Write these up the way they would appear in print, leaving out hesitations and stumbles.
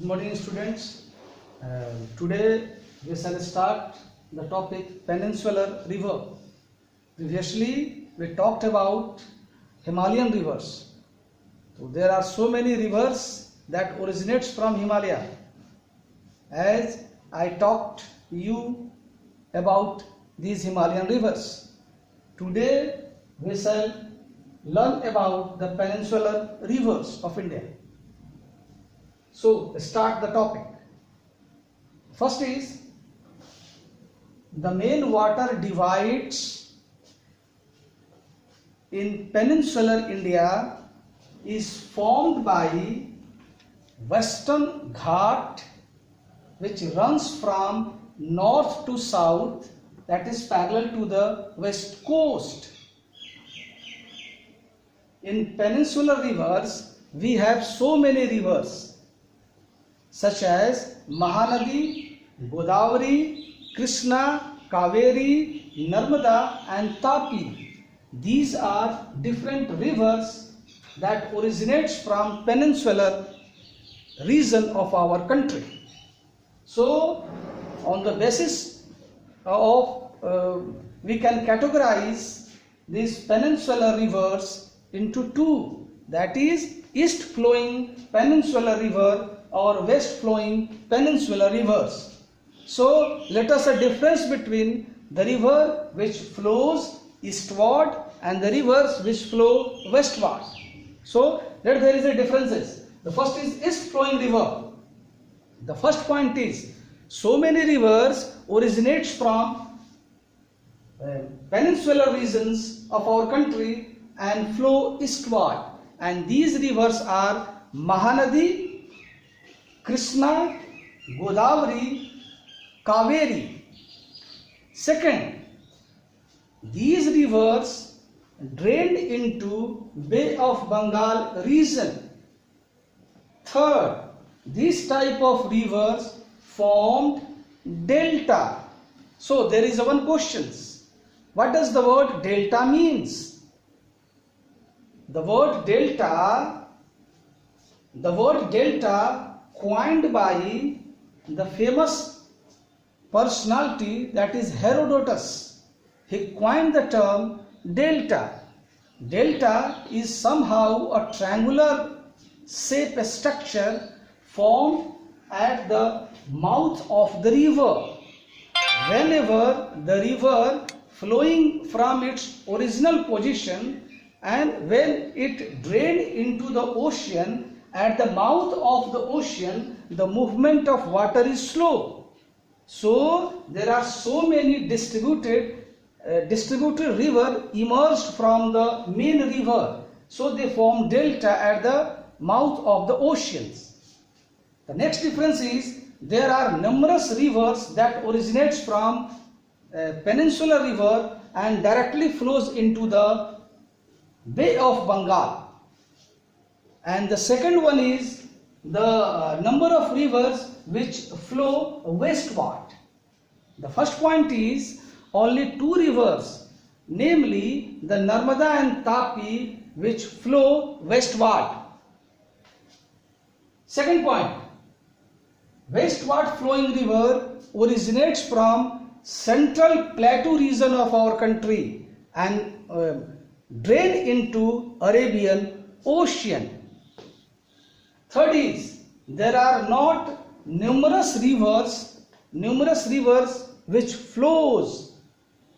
Good morning, students. Today we shall start the topic Peninsular River. Previously we talked about Himalayan rivers. So there are so many rivers that originates from Himalaya. As I talked you about these Himalayan rivers, today we shall learn about the peninsular rivers of India. So start the topic. First is the main water divides in peninsular India is formed by Western Ghat, which runs from north to south, that is parallel to the west coast. In peninsular rivers we have so many rivers such as Mahanadi, Godavari, Krishna, Kaveri, Narmada and Tapi. These are different rivers that originates from peninsular region of our country. So on the basis of we can categorize these peninsular rivers into two, that is east flowing peninsular river or west flowing peninsular rivers. So let us a difference between the river which flows eastward and the rivers which flow westward. So there is a differences. The first is east flowing river. The first point is so many rivers originates from peninsular regions of our country and flow eastward, and these rivers are Mahanadi, Krishna, Godavari, Kaveri. Second, these rivers drained into Bay of Bengal region. Third, this type of rivers formed delta. So there is one question. What does the word delta means? The word delta coined by the famous personality, that is Herodotus. He coined the term delta. Delta is somehow a triangular shape structure formed at the mouth of the river. Whenever the river flowing from its original position and when it drained into the ocean, at the mouth of the ocean the movement of water is slow. So there are so many distributed river emerged from the main river. So they form delta at the mouth of the oceans. The next difference is there are numerous rivers that originates from peninsular river and directly flows into the Bay of Bengal. And the second one is the number of rivers which flow westward. The first point is only two rivers, namely the Narmada and Tapi, which flow westward. Second point, westward flowing river originates from central plateau region of our country and drain into Arabian Ocean. Third is there are not numerous rivers which flows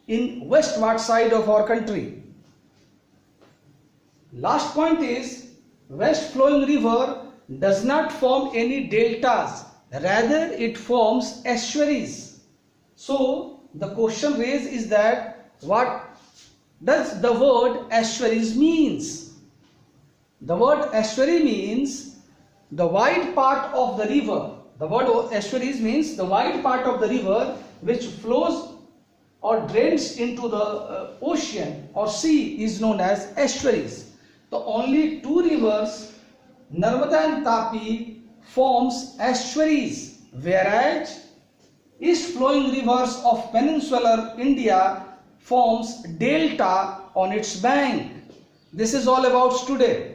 in westward side of our country. Last point is west flowing river does not form any deltas, rather it forms estuaries. So the question raised is that what does the word estuaries means? The word estuary means the wide part of the river. The word estuaries means the wide part of the river which flows or drains into the ocean or sea is known as estuaries. The only two rivers, Narmada and Tapi, forms estuaries, whereas east flowing rivers of peninsular India forms delta on its bank. This is all about today.